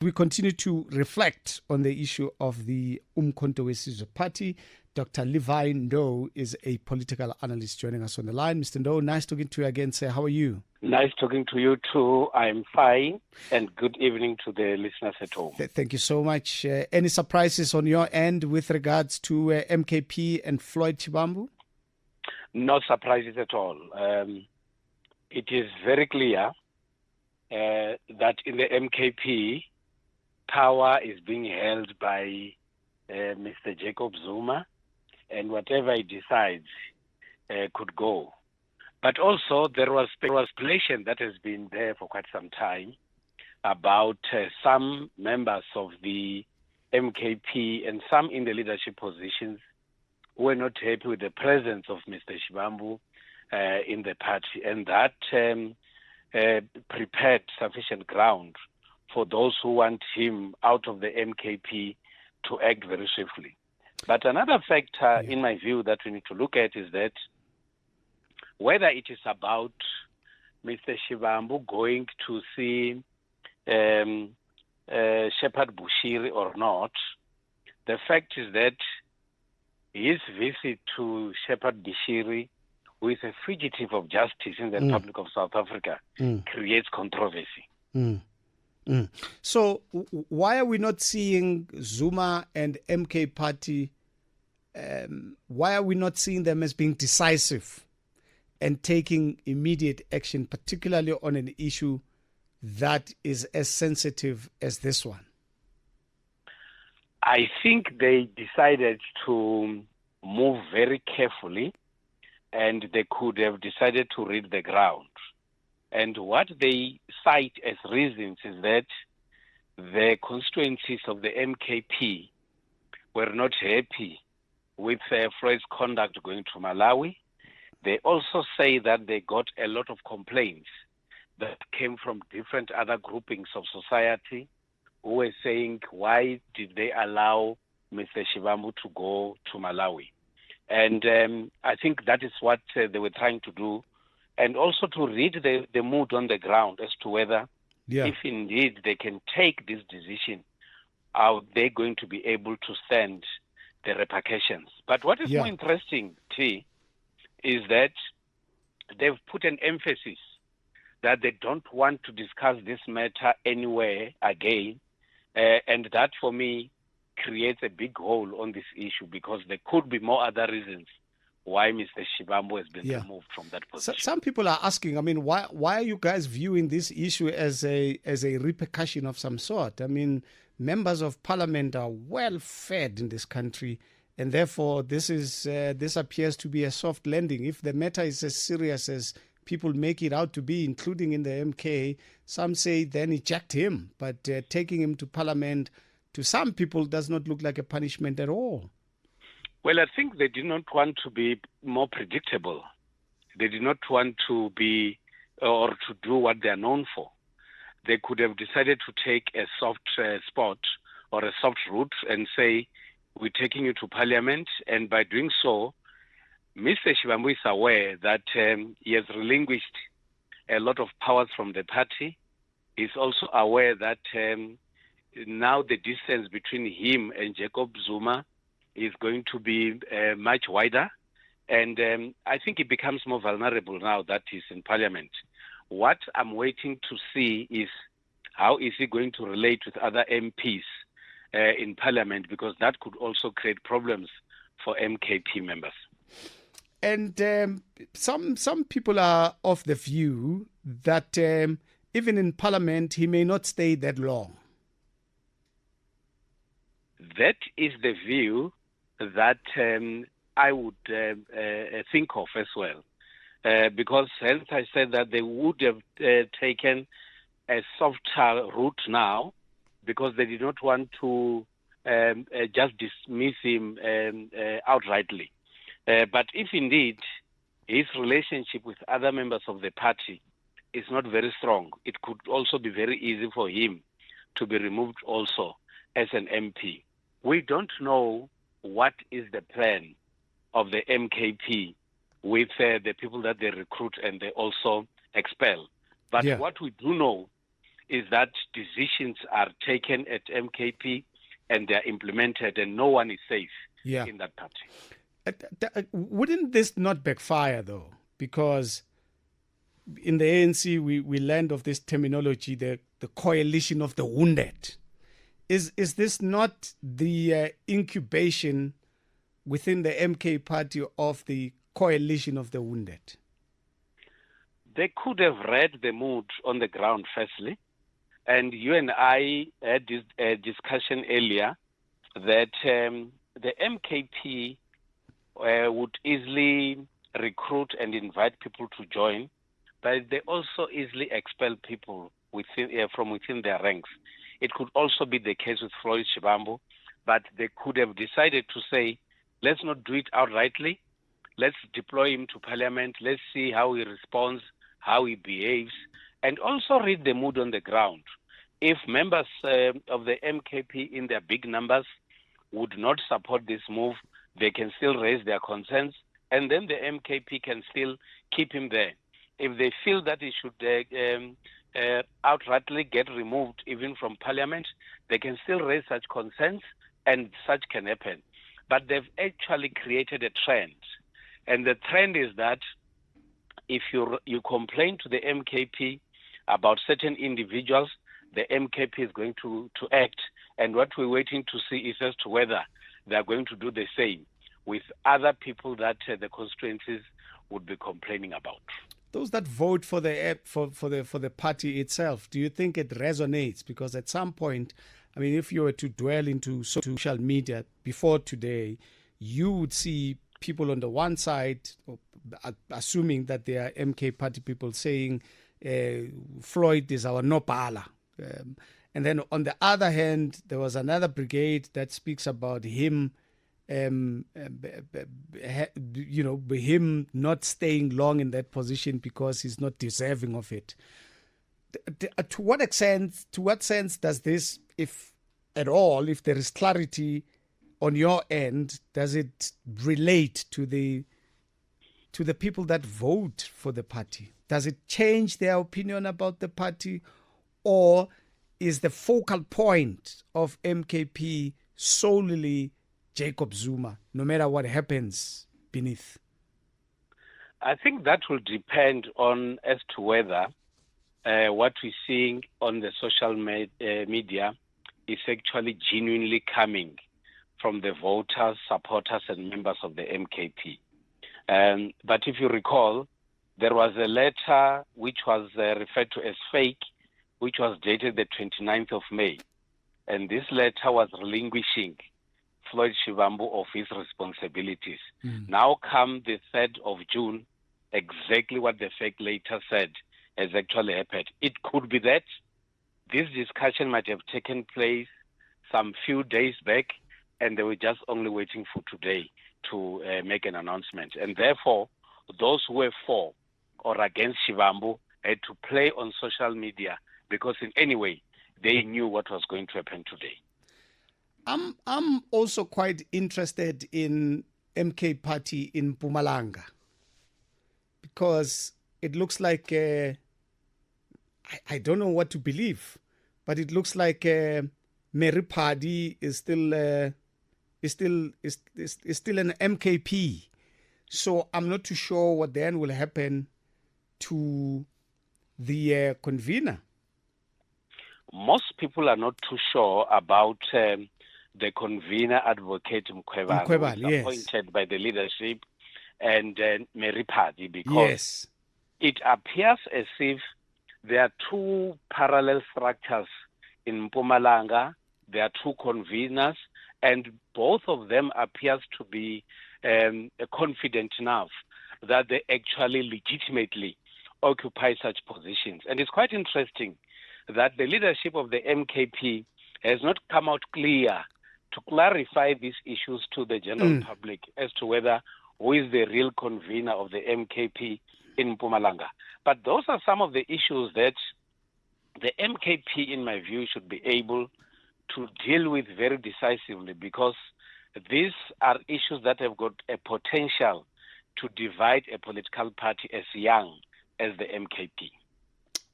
We continue to reflect on the issue of the Umkhonto weSizwe Party. Dr Levy Ndou is a political analyst joining us on the line. Mr. Ndou, nice talking to you again, sir. How are you? Nice talking to you too. I'm fine, and good evening to the listeners at home. Thank you so much. Any surprises on your end with regards to MKP and Floyd Shivamvu? No surprises at all. It is very clear that in the MKP, power is being held by Mr. Jacob Zuma, and whatever he decides could go. But also there was speculation that has been there for quite some time about some members of the MKP and some in the leadership positions who were not happy with the presence of Mr. Shivamvu in the party, and that prepared sufficient ground for those who want him out of the MKP to act very swiftly. But another factor, in my view, that we need to look at is that whether it is about Mr. Shivamvu going to see Shepherd Bushiri or not, the fact is that his visit to Shepherd Bushiri, who is a fugitive of justice in the Republic of South Africa, creates controversy. So why are we not seeing Zuma and MK Party, why are we not seeing them as being decisive and taking immediate action, particularly on an issue that is as sensitive as this one? I think they decided to move very carefully, and they could have decided to read the ground. And what they cite as reasons is that the constituencies of the MKP were not happy with Floyd's conduct going to Malawi. They also say that they got a lot of complaints that came from different other groupings of society who were saying, why did they allow Mr. Shivamvu to go to Malawi? And I think that is what they were trying to do, and also to read the mood on the ground as to whether, if indeed they can take this decision, are they going to be able to stand the repercussions? But what is more interesting, T, is that they've put an emphasis that they don't want to discuss this matter anywhere again, and that for me creates a big hole on this issue, because there could be more other reasons why Mr. Shivamvu has been removed from that position. Some people are asking, I mean, why are you guys viewing this issue as a repercussion of some sort? I mean, members of parliament are well fed in this country, and therefore this appears to be a soft landing. If the matter is as serious as people make it out to be, including in the MK, some say then eject him, but taking him to parliament to some people does not look like a punishment at all. Well, I think they did not want to be more predictable. They did not want to be or to do what they are known for. They could have decided to take a soft spot or a soft route and say, we're taking you to parliament, and by doing so, Mr. Shivamvu is aware that he has relinquished a lot of powers from the party. He's also aware that now the distance between him and Jacob Zuma is going to be much wider, and I think he becomes more vulnerable now that he's in parliament. What I'm waiting to see is how is he going to relate with other MPs in parliament, because that could also create problems for MKP members. And some people are of the view that even in parliament he may not stay that long. That is the view that I would think of as well, because hence I said that they would have taken a softer route now, because they did not want to just dismiss him outrightly. But if indeed his relationship with other members of the party is not very strong, it could also be very easy for him to be removed also as an MP. We don't know what is the plan of the MKP with the people that they recruit and they also expel. But what we do know is that decisions are taken at MKP and they are implemented, and no one is safe in that party. Wouldn't this not backfire, though? Because in the ANC, we learned of this terminology, the coalition of the wounded. Is this not the incubation within the MK party of the coalition of the wounded? They could have read the mood on the ground, firstly. And you and I had this discussion earlier that the MKP would easily recruit and invite people to join, but they also easily expel people from within their ranks. It could also be the case with Floyd Shivamvu, but they could have decided to say, let's not do it outrightly. Let's deploy him to parliament. Let's see how he responds, how he behaves, and also read the mood on the ground. If members of the MKP in their big numbers would not support this move, they can still raise their concerns, and then the MKP can still keep him there. If they feel that he should outrightly get removed even from parliament, they can still raise such concerns, and such can happen. But they've actually created a trend, and the trend is that if you complain to the MKP about certain individuals, the MKP is going to act, and what we're waiting to see is as to whether they're going to do the same with other people that the constituencies would be complaining about. Those that vote for the party itself, do you think it resonates? Because at some point, I mean, if you were to dwell into social media before today, you would see people on the one side, assuming that they are MK party people, saying Floyd is our Nopala. And then on the other hand, there was another brigade that speaks about him, him not staying long in that position because he's not deserving of it. To what sense does this, if at all, if there is clarity on your end, does it relate to the people that vote for the party? Does it change their opinion about the party, or is the focal point of MKP solely Jacob Zuma, no matter what happens beneath? I think that will depend on as to whether what we're seeing on the social media is actually genuinely coming from the voters, supporters, and members of the MKP. But if you recall, there was a letter which was referred to as fake, which was dated the 29th of May. And this letter was relinquishing Floyd Shivamvu of his responsibilities. Now come the 3rd of June, exactly what the fake letter said has actually happened. It could be that this discussion might have taken place some few days back, and they were just only waiting for today to make an announcement. And therefore, those who were for or against Shivamvu had to play on social media, because in any way, they knew what was going to happen today. I'm also quite interested in MK Party in Mpumalanga, because it looks like I don't know what to believe, but it looks like Mary Paddy is still an MKP. So I'm not too sure what then will happen to the convener. Most people are not too sure about the convener, Advocate Mkhwebane, who was appointed by the leadership, and Mary Paddy, because it appears as if there are two parallel structures in Mpumalanga. There are two conveners, and both of them appears to be confident enough that they actually legitimately occupy such positions. And it's quite interesting that the leadership of the MKP has not come out clear to clarify these issues to the general public as to whether who is the real convener of the MKP in Mpumalanga. But those are some of the issues that the MKP, in my view, should be able to deal with very decisively, because these are issues that have got a potential to divide a political party as young as the MKP.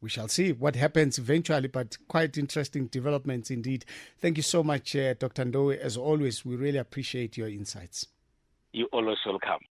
We shall see what happens eventually, but quite interesting developments indeed. Thank you so much, Dr. Ndou. As always, we really appreciate your insights. You're always welcome.